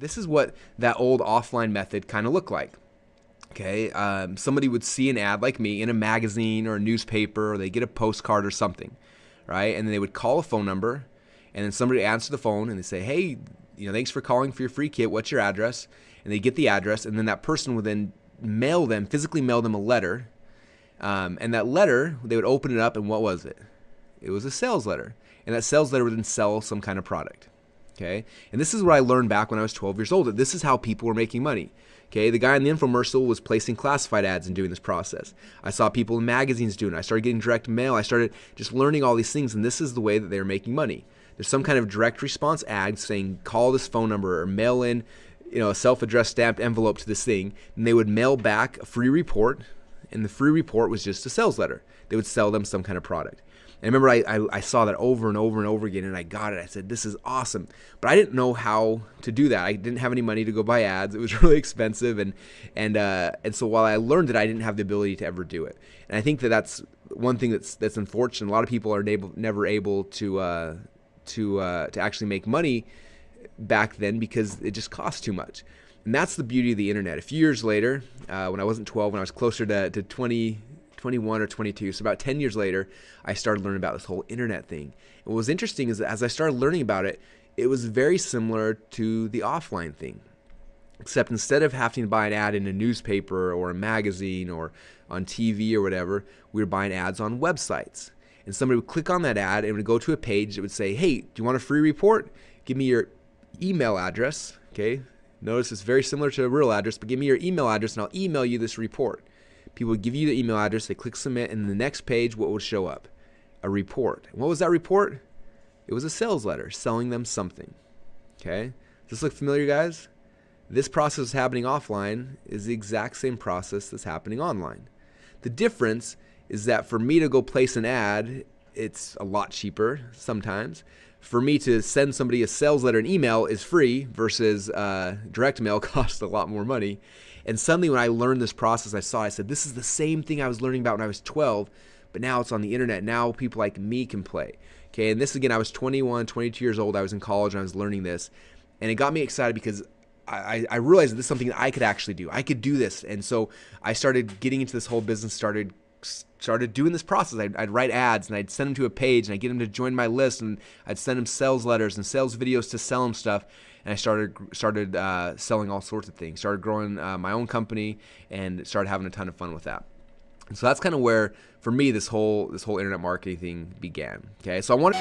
this is what that old offline method kind of looked like. Okay, somebody would see an ad like me in a magazine or a newspaper, or they get a postcard or something, right? And then they would call a phone number, and then somebody would answer the phone and they say, hey, thanks for calling for your free kit. What's your address? And they get the address, and then that person would then physically mail them a letter. And that letter, they would open it up, and what was it? It was a sales letter. And that sales letter would then sell some kind of product. Okay? And this is what I learned back when I was 12 years old, that this is how people were making money. Okay, the guy in the infomercial was placing classified ads and doing this process. I saw people in magazines doing it. I started getting direct mail. I started just learning all these things, and this is the way that they were making money. There's some kind of direct response ad saying, call this phone number or mail in, a self-addressed stamped envelope to this thing, and they would mail back a free report, and the free report was just a sales letter. They would sell them some kind of product. And I remember I saw that over and over and over again, and I got it. I said, this is awesome. But I didn't know how to do that. I didn't have any money to go buy ads. It was really expensive. And so while I learned it, I didn't have the ability to ever do it. And I think that that's one thing that's unfortunate. A lot of people are never able to actually make money back then because it just cost too much. And that's the beauty of the internet. A few years later, when I wasn't 12, when I was closer to 21 or 22, so about 10 years later, I started learning about this whole internet thing. And what was interesting is that as I started learning about it, it was very similar to the offline thing. Except instead of having to buy an ad in a newspaper or a magazine or on TV or whatever, we were buying ads on websites. And somebody would click on that ad and would go to a page that would say, hey, do you want a free report? Give me your email address. Okay, notice it's very similar to a real address, but give me your email address and I'll email you this report. People would give you the email address, they click submit, and the next page, what would show up? A report. And what was that report? It was a sales letter selling them something. Okay? Does this look familiar, guys? This process happening offline is the exact same process that's happening online. The difference is that for me to go place an ad, it's a lot cheaper sometimes. For me to send somebody a sales letter and email is free versus direct mail costs a lot more money. And suddenly when I learned this process, I said, this is the same thing I was learning about when I was 12, but now it's on the internet. Now people like me can play. Okay, and this again, I was 21, 22 years old. I was in college and I was learning this. And it got me excited because I realized that this is something that I could actually do. I could do this. And so I started getting into this whole business, started doing this process. I'd write ads and I'd send them to a page and I'd get them to join my list and I'd send them sales letters and sales videos to sell them stuff. And I started selling all sorts of things. Started growing my own company and started having a ton of fun with that. And so that's kind of where, for me, this whole internet marketing thing began. Okay, so I want